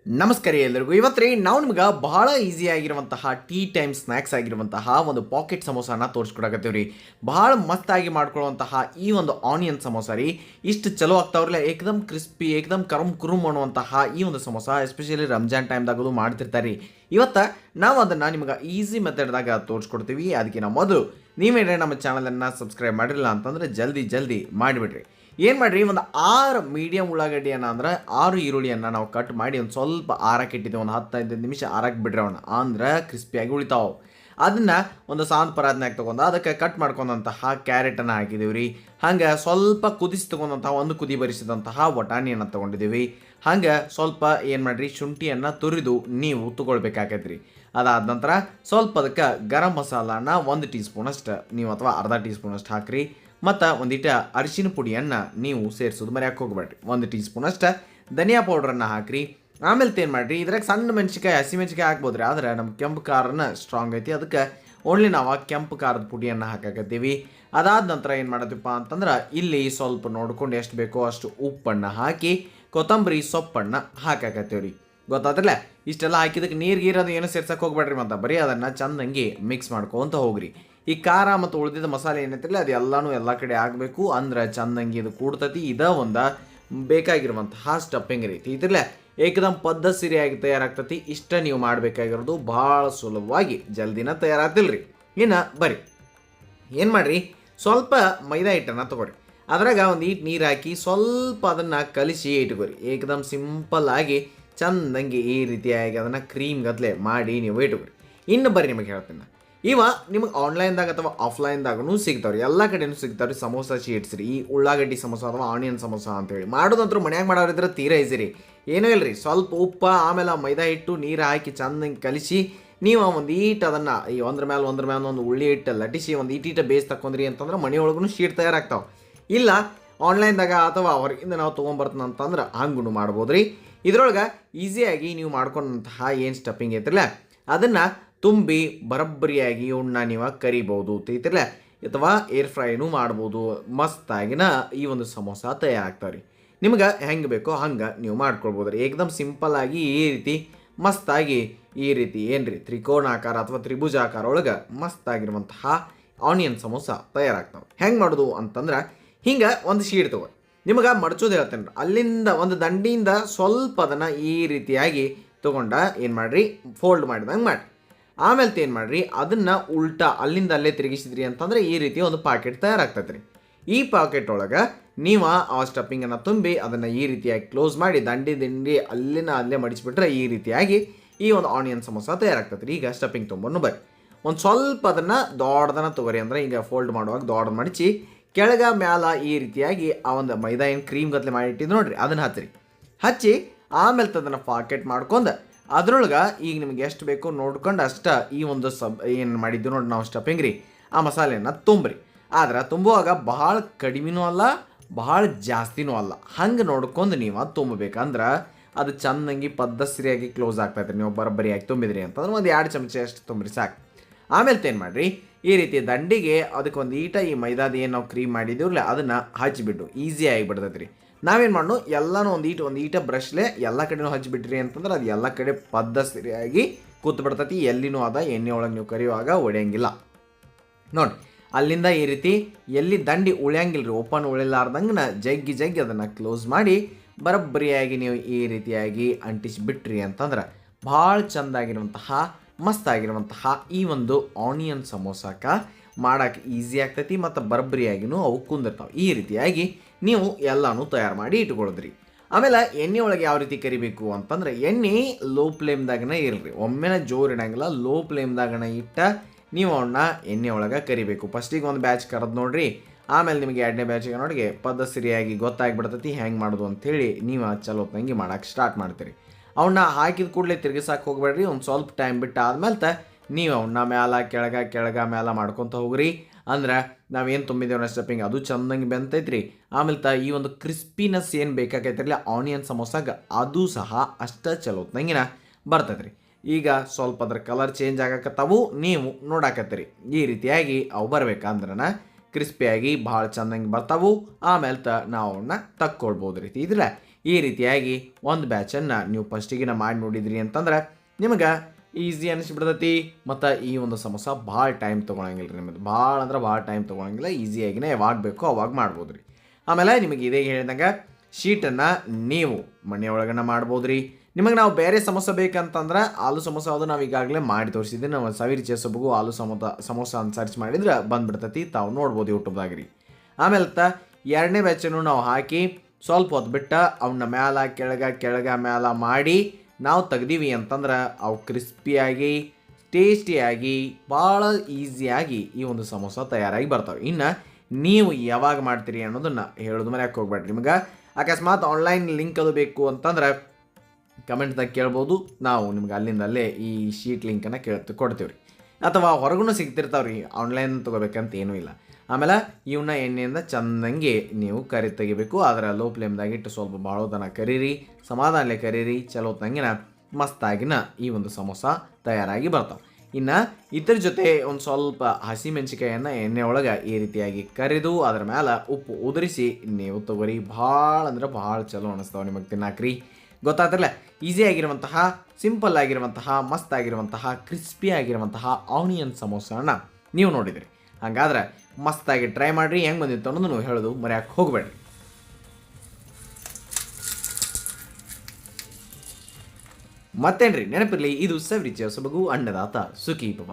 ನಮಸ್ಕಾರ ಎಲ್ಲರಿಗೂ. ಇವತ್ತು ನಾವು ನಿಮ್ಗೆ ಬಹಳ ಈಸಿ ಆಗಿರುವಂತಹ ಟೀ ಟೈಮ್ ಸ್ನ್ಯಾಕ್ಸ್ ಆಗಿರುವಂತಹ ಒಂದು ಪಾಕೆಟ್ ಸಮೋಸಾನ ತೋರಿಸ್ಕೊಡಕತ್ತೀವಿ ರೀ. ಬಹಳ ಮಸ್ತಾಗಿ ಮಾಡ್ಕೊಳ್ಳುವಂತಹ ಈ ಒಂದು ಆನಿಯನ್ ಸಮೋಸ ರೀ, ಇಷ್ಟು ಚಲೋ ಆಗ್ತಾವ್ರಲ್ಲ, ಏಕದಮ್ ಕ್ರಿಸ್ಪಿ, ಏಕದಮ್ ಕರುಮ್ ಕುರುಮ್ ಅನ್ನುವಂತಹ ಈ ಒಂದು ಸಮೋಸ ಎಸ್ಪೆಷಲಿ ರಂಜಾನ್ ಟೈಮ್ದಾಗದು ಮಾಡ್ತಿರ್ತಾರೆ ರೀ. ಇವತ್ತು ನಾವು ಅದನ್ನು ನಿಮ್ಗೆ ಈಸಿ ಮೆಥಡ್ದಾಗ ತೋರಿಸ್ಕೊಡ್ತೀವಿ. ಅದಕ್ಕಿಂತ ಮೊದಲು ನೀವೇನೇ ನಮ್ಮ ಚಾನಲನ್ನು ಸಬ್ಸ್ಕ್ರೈಬ್ ಮಾಡಿರಲಿಲ್ಲ ಅಂತಂದರೆ ಜಲ್ದಿ ಮಾಡಿಬಿಡ್ರಿ. ಏನು ಮಾಡಿರಿ, ಒಂದು 6 ಮೀಡಿಯಮ್ ಉಳ್ಳಾಗಡ್ಡಿಯನ್ನು ಅಂದ್ರೆ 6 ಈರುಳ್ಳಿಯನ್ನು ನಾವು ಕಟ್ ಮಾಡಿ ಒಂದು ಸ್ವಲ್ಪ ಆರಕ್ಕೆ ಇಟ್ಟಿದ್ದೀವಿ. ಒಂದು 10-15 ನಿಮಿಷ ಆರಕ್ಕೆ ಬಿಡ್ರಿ ಅವನ್ನ, ಅಂದ್ರೆ ಕ್ರಿಸ್ಪಿಯಾಗಿ ಉಳಿತಾವೆ. ಅದನ್ನು ಒಂದು ಸಾಂದ್ ಪರಾತ್ನಾಗ ತೊಗೊಂಡು ಅದಕ್ಕೆ ಕಟ್ ಮಾಡ್ಕೊಂಡಂತಹ ಕ್ಯಾರೆಟನ್ನು ಹಾಕಿದ್ದೀವಿ ರೀ. ಹಂಗೆ ಸ್ವಲ್ಪ ಕುದಿಸಿ ತೊಗೊಂಡಂತಹ ಒಂದು ಕುದಿ ಬರಿಸಿದಂತಹ ಬಟಾಣಿಯನ್ನು ತೊಗೊಂಡಿದ್ದೀವಿ. ಹಂಗೆ ಸ್ವಲ್ಪ ಏನು ಮಾಡಿರಿ, ಶುಂಠಿಯನ್ನು ತುರಿದು ನೀವು ತೊಗೊಳ್ಬೇಕಾಗೈತೆ ರೀ. ಅದಾದ ನಂತರ ಸ್ವಲ್ಪ ಅದಕ್ಕೆ ಗರಂ ಮಸಾಲಾನ 1 ಟೀ ಸ್ಪೂನಷ್ಟು ನೀವು ಅಥವಾ ಅರ್ಧ ಟೀ ಸ್ಪೂನಷ್ಟು ಹಾಕಿರಿ. ಮತ್ತು ಒಂದಿಟ ಅರಿಶಿನ ಪುಡಿಯನ್ನು ನೀವು ಸೇರಿಸೋದು ಮರ್ಯಾಕೆ ಹೋಗ್ಬೇಡ್ರಿ. 1 ಟೀ ಸ್ಪೂನಷ್ಟು ಧನಿಯಾ ಪೌಡ್ರನ್ನು ಹಾಕಿರಿ. ಆಮೇಲೆ ಏನು ಮಾಡಿರಿ, ಇದ್ರಾಗ ಸಣ್ಣ ಮೆಣಸಿಕಾಯಿ, ಹಸಿ ಮೆಣಸಿಕಾಯಿ ಹಾಕ್ಬೋದು ರೀ. ಆದರೆ ನಮ್ಮ ಕೆಂಪು ಖಾರನ ಸ್ಟ್ರಾಂಗ್ ಐತಿ, ಅದಕ್ಕೆ ಓನ್ಲಿ ನಾವು ಕೆಂಪು ಖಾರದ ಪುಡಿಯನ್ನು ಹಾಕಾಕತ್ತೀವಿ. ಅದಾದ ನಂತರ ಏನು ಮಾಡತ್ತಪ್ಪ ಅಂತಂದ್ರೆ, ಇಲ್ಲಿ ಸ್ವಲ್ಪ ನೋಡ್ಕೊಂಡು ಎಷ್ಟು ಬೇಕೋ ಅಷ್ಟು ಉಪ್ಪನ್ನು ಹಾಕಿ ಕೊತ್ತಂಬರಿ ಸೊಪ್ಪನ್ನು ಹಾಕಾಕತ್ತೀವಿ ರೀ. ಗೊತ್ತಾದ್ರಲ್ಲ, ಇಷ್ಟೆಲ್ಲ ಹಾಕಿದಕ್ಕೆ ನೀರು ಏನು ಸೇರ್ಸಕ್ಕೆ ಹೋಗ್ಬೇಡ್ರಿ. ಮತ್ತು ಬರೀ ಅದನ್ನು ಚಂದಂಗಿ ಮಿಕ್ಸ್ ಮಾಡ್ಕೊತ ಹೋಗ್ರಿ. ಈ ಖಾರ ಮತ್ತು ಉಳಿದಿದ್ದ ಮಸಾಲೆ ಏನೈತಿರಲ್ಲ ಅದು ಎಲ್ಲನೂ ಎಲ್ಲ ಕಡೆ ಆಗಬೇಕು, ಅಂದ್ರೆ ಚಂದಂಗಿ ಇದು ಕೂಡ್ತತಿ. ಇದ ಒಂದು ಬೇಕಾಗಿರುವಂತಹ ಸ್ಟಫಿಂಗ್ ರೀತಿ ಇದ್ರಲ್ಲ, ಏಕದಮ್ ಪದ್ಧತಿಯಾಗಿ ತಯಾರಾಗ್ತತಿ. ಇಷ್ಟ ನೀವು ಮಾಡಬೇಕಾಗಿರೋದು, ಭಾಳ ಸುಲಭವಾಗಿ ಜಲ್ದಿನ ತಯಾರಾಗ್ತಿಲ್ರಿ. ಇನ್ನು ಬರ್ರಿ ಏನು ಮಾಡಿರಿ, ಸ್ವಲ್ಪ ಮೈದಾ ಹಿಟ್ಟನ್ನು ತೊಗೊಳ್ರಿ. ಅದ್ರಾಗ ಒಂದು ಈಟ್ ನೀರು ಹಾಕಿ ಸ್ವಲ್ಪ ಅದನ್ನು ಕಲಿಸಿ ಇಟ್ಕೊರಿ. ಏಕದಮ್ ಸಿಂಪಲ್ ಆಗಿ ಚಂದಂಗಿ ಈ ರೀತಿಯಾಗಿ ಅದನ್ನು ಕ್ರೀಮ್ ಗದ್ಲೆ ಮಾಡಿ ನೀವು ಇಟ್ಕೊರಿ. ಇನ್ನು ಬರ್ರಿ ನಿಮಗೆ ಹೇಳ್ತೀನಿ, ಇವ ನಿಮಗೆ ಆನ್ಲೈನ್ದಾಗ ಅಥವಾ ಆಫ್ಲೈನ್ದಾಗೂ ಸಿಗ್ತಾವ್ರಿ, ಎಲ್ಲ ಕಡೆಯೂ ಸಿಗ್ತಾವ್ರಿ ಸಮೋಸ ಶೀಟ್ಸ್ ರೀ. ಈ ಉಳ್ಳಾಗಡ್ಡಿ ಸಮೋಸ ಅಥವಾ ಆನಿಯನ್ ಸಮೋಸ ಅಂತೇಳಿ ಮಾಡೋದಂತರೂ ಮನ್ಯಾಗ ಮಾಡೋರಿದ್ರೆ ತೀರಾ ಈಸಿ ರೀ. ಏನೂ ಇಲ್ಲ ರೀ, ಸ್ವಲ್ಪ ಉಪ್ಪು ಆಮೇಲೆ ಮೈದಾ ಹಿಟ್ಟು ನೀರು ಹಾಕಿ ಚಂದಂಗೆ ಕಲಿಸಿ ನೀವು ಒಂದು ಈಟ್ ಅದನ್ನು ಈ ಒಂದ್ರ ಮೇಲೆ ಒಂದು ಉಳ್ಳಿ ಹಿಟ್ಟು ಲಟಿಸಿ ಒಂದು ಈಟೀಟ ಬೇಸ್ ತಕೊಂಡ್ರಿ ಅಂತಂದ್ರೆ ಮನೆಯೊಳಗೂ ಶೀಟ್ ತಯಾರಾಗ್ತಾವೆ. ಇಲ್ಲ ಆನ್ಲೈನ್ದಾಗ ಅಥವಾ ಹೊರಗಿಂದ ನಾವು ತೊಗೊಂಬರ್ತೀನಿ ಅಂತಂದ್ರೆ ಹಂಗೂ ಮಾಡ್ಬೋದು ರೀ. ಇದ್ರೊಳಗೆ ಈಸಿಯಾಗಿ ನೀವು ಮಾಡ್ಕೊಂಡಂತಹ ಏನು ಸ್ಟಫಿಂಗ್ ಐತ್ರಲ್ಲ ಅದನ್ನು ತುಂಬಿ ಬರಬ್ಬರಿಯಾಗಿ ಇವನ್ನ ನೀವು ಕರಿಬೋದು ತಿಳ್ತಿರಲ್ಲ, ಅಥವಾ ಏರ್ ಫ್ರೈನೂ ಮಾಡ್ಬೋದು. ಮಸ್ತಾಗಿನ ಈ ಒಂದು ಸಮೋಸ ತಯಾರಾಗ್ತಾವೆ ರೀ. ನಿಮ್ಗೆ ಹೆಂಗೆ ಬೇಕೋ ಹಂಗೆ ನೀವು ಮಾಡ್ಕೊಳ್ಬೋದು ರೀ. ಏಕದಮ್ ಸಿಂಪಲ್ಲಾಗಿ ಈ ರೀತಿ ಮಸ್ತಾಗಿ ಈ ರೀತಿ ಏನು ರೀ ತ್ರಿಕೋಣಾಕಾರ ಅಥವಾ ತ್ರಿಭುಜಾಕಾರ ಒಳಗೆ ಮಸ್ತಾಗಿರುವಂತಹ ಆನಿಯನ್ ಸಮೋಸ ತಯಾರಾಗ್ತಾವೆ. ಹೆಂಗೆ ಮಾಡೋದು ಅಂತಂದ್ರೆ, ಹಿಂಗೆ ಒಂದು ಶೀಟ್ ತೊಗೊಳ್ಳಿ. ನಿಮಗೆ ಮಡಚೋದು ಹೇಳ್ತೇನೆ ರೀ. ಅಲ್ಲಿಂದ ಒಂದು ದಂಡಿಯಿಂದ ಸ್ವಲ್ಪ ಅದನ್ನು ಈ ರೀತಿಯಾಗಿ ತೊಗೊಂಡ ಏನು ಮಾಡಿರಿ, ಫೋಲ್ಡ್ ಮಾಡಿದಂಗೆ ಮಾಡಿ. ಆಮೇಲೆ ಏನು ಮಾಡಿರಿ, ಅದನ್ನು ಉಲ್ಟಾ ಅಲ್ಲಿಂದ ಅಲ್ಲೇ ತಿರುಗಿಸಿದ್ರಿ ಅಂತಂದರೆ ಈ ರೀತಿ ಒಂದು ಪಾಕೆಟ್ ತಯಾರಾಗ್ತೈತೆ ರೀ. ಈ ಪಾಕೆಟ್ ಒಳಗೆ ನೀವು ಆ ಸ್ಟಫಿಂಗನ್ನು ತುಂಬಿ ಅದನ್ನು ಈ ರೀತಿಯಾಗಿ ಕ್ಲೋಸ್ ಮಾಡಿ ದಂಡಿ ಅಲ್ಲೇ ಮಡಿಸಿಬಿಟ್ರೆ ಈ ರೀತಿಯಾಗಿ ಈ ಒಂದು ಆನಿಯನ್ ಸಮೋಸ ತಯಾರಾಗ್ತೈತೆ ರೀ. ಈಗ ಸ್ಟಫಿಂಗ್ ತೊಗೊಂಡು ಬರ್ರಿ, ಒಂದು ಸ್ವಲ್ಪ ಅದನ್ನು ದೊಡ್ಡದನ್ನು ತೊಗೊರಿ. ಅಂದರೆ ಈಗ ಫೋಲ್ಡ್ ಮಾಡುವಾಗ ದೊಡ್ಡದು ಮಡಿಸಿ ಕೆಳಗೆ ಮ್ಯಾಲ ಈ ರೀತಿಯಾಗಿ ಆ ಒಂದು ಮೈದಾ ಏನು ಕ್ರೀಮ್ ಗತ್ಲೆ ಮಾಡಿಟ್ಟಿದ್ದು ನೋಡಿರಿ, ಅದನ್ನು ಹಚ್ಚಿ ಆಮೇಲೆ ಅದನ್ನು ಪಾಕೆಟ್ ಮಾಡ್ಕೊಂಡು ಅದ್ರೊಳಗೆ ಈಗ ನಿಮ್ಗೆ ಎಷ್ಟು ಬೇಕೋ ನೋಡ್ಕೊಂಡು ಅಷ್ಟು ಈ ಒಂದು ಏನು ಮಾಡಿದ್ದು ನೋಡಿ ನಾವು ಸ್ಟಫಿಂಗ್ ರೀ, ಆ ಮಸಾಲೆಯನ್ನು ತುಂಬ್ರಿ. ಆದ್ರೆ ತುಂಬುವಾಗ ಬಹಳ ಕಡಿಮೆನೂ ಅಲ್ಲ, ಬಹಳ ಜಾಸ್ತಿನೂ ಅಲ್ಲ, ಹಂಗೆ ನೋಡ್ಕೊಂಡು ನೀವು ತುಂಬಬೇಕಂದ್ರೆ ಅದು ಚಂದಂಗಿ ಪದ್ಧತಿಯಾಗಿ ಕ್ಲೋಸ್ ಆಗ್ತೈತೆ. ನೀವು ಬರಬ್ಬರಿಯಾಗಿ ತುಂಬಿದ್ರಿ ಅಂತಂದ್ರೆ ಒಂದು 2 ಚಮಚ ಅಷ್ಟು ತುಂಬ್ರಿ ಸಾಕು. ಆಮೇಲೆ ಏನು ಮಾಡಿರಿ, ಈ ರೀತಿ ದಂಡಿಗೆ ಅದಕ್ಕೆ ಒಂದು ಈಟ ಈ ಮೈದಾದ ಏನು ನಾವು ಕ್ರೀಮ್ ಮಾಡಿದ್ದೀವ್ರಲ್ಲ ಅದನ್ನು ಹಚ್ಚಿಬಿಟ್ಟು ಈಸಿ ಆಗಿಬಿಡ್ತೈತೆ ರೀ. ನಾವೇನು ಮಾಡೋಣ, ಎಲ್ಲನೂ ಒಂದು ಈಟ ಬ್ರಷ್ಲೆ ಎಲ್ಲ ಕಡೆನೂ ಹಚ್ಚಿಬಿಟ್ರಿ ಅಂತಂದ್ರೆ ಅದು ಎಲ್ಲ ಕಡೆ ಪದ್ಧತಿಯಾಗಿ ಕೂತ್ಬಿಡ್ತೈತಿ. ಎಲ್ಲಿನೂ ಅದ ಎಣ್ಣೆ ಒಳಗೆ ನೀವು ಕರಿಯುವಾಗ ಒಡೆಯಂಗಿಲ್ಲ ನೋಡಿ. ಅಲ್ಲಿಂದ ಈ ರೀತಿ ಎಲ್ಲಿ ದಂಡಿ ಉಳಿಯಂಗಿಲ್ಲ ರೀ, ಓಪನ್ ಉಳಿಲಾರ್ದಂಗೆ ಜಗ್ಗಿ ಅದನ್ನು ಕ್ಲೋಸ್ ಮಾಡಿ ಬರಬ್ಬರಿಯಾಗಿ ನೀವು ಈ ರೀತಿಯಾಗಿ ಅಂಟಿಸಿಬಿಟ್ರಿ ಅಂತಂದ್ರೆ ಭಾಳ ಚೆಂದಾಗಿರುವಂತಹ ಮಸ್ತಾಗಿರುವಂತಹ ಈ ಒಂದು ಆನಿಯನ್ ಸಮೋಸಾಕ ಮಾಡೋಕೆ ಈಸಿ ಆಗ್ತೈತಿ ಮತ್ತು ಬರಬ್ಬರಿಯಾಗಿನೂ ಅವು ಕುಂದಿರ್ತಾವೆ. ಈ ರೀತಿಯಾಗಿ ನೀವು ಎಲ್ಲನೂ ತಯಾರು ಮಾಡಿ ಇಟ್ಕೊಳ್ಳೋದ್ರಿ. ಆಮೇಲೆ ಎಣ್ಣೆ ಒಳಗೆ ಯಾವ ರೀತಿ ಕರಿಬೇಕು ಅಂತಂದ್ರೆ, ಎಣ್ಣೆ ಲೋ ಫ್ಲೇಮ್ದಾಗನೇ ಇರಲಿ, ಒಮ್ಮೆನ ಜೋರು ಇಡಂಗಿಲ್ಲ. ಲೋ ಫ್ಲೇಮ್ದಾಗನ ಇಟ್ಟ ನೀವು ಅವನ್ನ ಎಣ್ಣೆ ಒಳಗೆ ಕರಿಬೇಕು. ಫಸ್ಟಿಗೆ ಒಂದು ಬ್ಯಾಚ್ ಕರೆದು ನೋಡ್ರಿ, ಆಮೇಲೆ ನಿಮಗೆ 2ನೇ ಬ್ಯಾಚಿಗೆ ನೋಡಿಗೆ ಪದ್ಧತಿಯಾಗಿ ಗೊತ್ತಾಗ್ಬಿಡ್ತೈತಿ ಹೆಂಗೆ ಮಾಡೋದು ಅಂಥೇಳಿ ನೀವು ಚಲೋತ್ನಂಗೆ ಮಾಡೋಕೆ ಸ್ಟಾರ್ಟ್ ಮಾಡ್ತೀರಿ. ಅವನ್ನ ಹಾಕಿದ ಕೂಡಲೇ ತಿರುಗಿಸಕ್ಕೆ ಹೋಗ್ಬೇಡ್ರಿ. ಒಂದು ಸ್ವಲ್ಪ ಟೈಮ್ ಬಿಟ್ಟು ಆದ್ಮೇಲೆ ನೀವು ಅವನ್ನ ಮ್ಯಾಲ ಕೆಳಗೆ ಮ್ಯಾಲ ಮಾಡ್ಕೊತ ಹೋಗ್ರಿ. ಅಂದ್ರೆ ನಾವೇನು ತುಂಬಿದ್ದೇವೆ ಸ್ಟಫಿಂಗ್ ಅದು ಚಂದಂಗೆ ಬೆಂತೈತ್ರಿ. ಆಮೇಲೆ ಈ ಒಂದು ಕ್ರಿಸ್ಪಿನೆಸ್ ಏನು ಬೇಕಾಗೈತಿರಲಿ ಆನಿಯನ್ ಸಮೋಸಾಗ ಅದು ಸಹ ಅಷ್ಟೇ ಚಲೋತ್ನಂಗಿನ ಬರ್ತೈತ್ರಿ. ಈಗ ಸ್ವಲ್ಪ ಅದ್ರ ಕಲರ್ ಚೇಂಜ್ ಆಗಕತ್ತಾವು, ನೀವು ನೋಡಾಕತ್ತೀರಿ. ಈ ರೀತಿಯಾಗಿ ಅವು ಬರ್ಬೇಕಂದ್ರೆ ಕ್ರಿಸ್ಪಿಯಾಗಿ ಭಾಳ ಚಂದಂಗೆ ಬರ್ತಾವು. ಆಮೇಲೆ ನಾವು ಅವನ್ನ ತಕ್ಕೊಳ್ಬೋದು ರೀತಿ. ಇದ್ರೆ ಈ ರೀತಿಯಾಗಿ ಒಂದು ಬ್ಯಾಚನ್ನು ನೀವು ಫಸ್ಟಿಗೆ ಮಾಡಿ ನೋಡಿದ್ರಿ ಅಂತಂದ್ರೆ ನಿಮಗೆ ಈಸಿ ಅನಿಸ್ಬಿಡ್ತೈತಿ ಮತ್ತು ಈ ಒಂದು ಸಮೋಸ ಭಾಳ ಟೈಮ್ ತೊಗೊಳಂಗಿಲ್ಲ ರೀ. ನಿಮ್ಮದು ಭಾಳ ಅಂದ್ರೆ ಭಾಳ ಟೈಮ್ ತೊಗೊಳಂಗಿಲ್ಲ, ಈಸಿಯಾಗಿನೇ ಯಾವಾಗ ಬೇಕೋ ಅವಾಗ ಮಾಡ್ಬೋದು ರೀ. ಆಮೇಲೆ ನಿಮಗೆ ಇದೇ ಹೇಳಿದಂಗೆ ಶೀಟನ್ನು ನೀವು ಮನೆಯೊಳಗನ್ನ ಮಾಡ್ಬೋದು ರೀ. ನಿಮಗೆ ನಾವು ಬೇರೆ ಸಮೋಸ ಬೇಕಂತಂದ್ರೆ ಆಲೂ ಸಮೋಸ ಅದು ನಾವು ಈಗಾಗಲೇ ಮಾಡಿ ತೋರಿಸಿದ್ದೆ. ನಾವು ಸಾವಿರ ಚೇಸಬಗೂ ಆಲೂ ಸಮೋಸ ಅಂತ ಸರ್ಚ್ ಮಾಡಿದ್ರೆ ಬಂದುಬಿಡ್ತೈತಿ, ತಾವು ನೋಡ್ಬೋದು ಯೂಟ್ಯೂಬ್ದಾಗ ರೀ. ಆಮೇಲೆ ಎರಡನೇ ಬ್ಯಾಚನ್ನು ನಾವು ಹಾಕಿ ಸ್ವಲ್ಪ ಹೊತ್ತು ಬಿಟ್ಟು ಅವನ್ನ ಮ್ಯಾಲ ಕೆಳಗೆ ಮ್ಯಾಲ ಮಾಡಿ ನಾವು ತೆಗ್ದೀವಿ ಅಂತಂದ್ರೆ ಅವು ಕ್ರಿಸ್ಪಿಯಾಗಿ ಟೇಸ್ಟಿಯಾಗಿ ಭಾಳ ಈಸಿಯಾಗಿ ಈ ಒಂದು ಸಮೋಸ ತಯಾರಾಗಿ ಬರ್ತಾವೆ. ಇನ್ನು ನೀವು ಯಾವಾಗ ಮಾಡ್ತೀರಿ ಅನ್ನೋದನ್ನು ಹೇಳೋದು ಮರ್ಯಾಕೆ ಹೋಗ್ಬೇಡ್ರಿ. ನಿಮಗೆ ಅಕಸ್ಮಾತ್ ಆನ್ಲೈನ್ ಲಿಂಕ್ ಅದು ಬೇಕು ಅಂತಂದ್ರೆ ಕಮೆಂಟ್ದಾಗ ಕೇಳ್ಬೋದು, ನಾವು ನಿಮ್ಗೆ ಅಲ್ಲೇ ಈ ಶೀಟ್ ಲಿಂಕನ್ನು ಕೊಡ್ತೀವಿ ರೀ. ಅಥವಾ ಹೊರಗೂ ಸಿಗ್ತಿರ್ತಾವೆ ರೀ, ಆನ್ಲೈನ್ ತೊಗೋಬೇಕಂತ ಏನೂ ಇಲ್ಲ. ಆಮೇಲೆ ಇವನ್ನ ಎಣ್ಣೆಯಿಂದ ಚೆಂದಂಗೆ ನೀವು ಕರಿ ತೆಗಿಬೇಕು. ಆದರೆ ಲೋ ಫ್ಲೇಮ್ದಾಗಿಟ್ಟು ಸ್ವಲ್ಪ ಭಾಳೋದನ್ನ ಕರೀರಿ, ಸಮಾಧಾನಲೆ ಕರೀರಿ, ಚಲೋ ತಂಗಿನ ಮಸ್ತಾಗಿನ ಈ ಒಂದು ಸಮೋಸ ತಯಾರಾಗಿ ಬರ್ತಾವೆ. ಇನ್ನು ಇದ್ರ ಜೊತೆ ಒಂದು ಸ್ವಲ್ಪ ಹಸಿಮೆಣ್ಸಿಕಾಯನ್ನು ಎಣ್ಣೆ ಒಳಗೆ ಈ ರೀತಿಯಾಗಿ ಕರಿದು ಅದರ ಮೇಲೆ ಉಪ್ಪು ಉದುರಿಸಿ ನೀವು ತಗೋರಿ. ಭಾಳ ಅಂದ್ರೆ ಭಾಳ ಚಲೋ ಅನ್ನಿಸ್ತಾವೆ ನಿಮಗೆ ತಿನ್ನಾಕ್ರಿ. ಗೊತ್ತಾಗ್ತಿರಲ್ಲ, ಈಸಿ ಆಗಿರುವಂತಹ, ಸಿಂಪಲ್ ಆಗಿರುವಂತಹ, ಮಸ್ತ್ ಆಗಿರುವಂತಹ, ಕ್ರಿಸ್ಪಿ ಆಗಿರುವಂತಹ ಆನಿಯನ್ ಸಮೋಸನ ನೀವು ನೋಡಿದ್ರಿ. ಹಾಗಾದ್ರೆ ಮಸ್ತಾಗಿ ಟ್ರೈ ಮಾಡಿರಿ. ಹೆಂಗೆ ಬಂದಿತ್ತು ಅನ್ನೋದು ಹೇಳೋದು ಮರ್ಯಾಕೆ ಹೋಗಬೇಡ್ರಿ. ಮತ್ತೇನ್ರಿ ನೆನಪಿರಲಿ, ಇದು ಸವಿರುಚಿಯ ಸೊಬಗು ಅನ್ನದಾತ ಸುಖಿ ಭವ.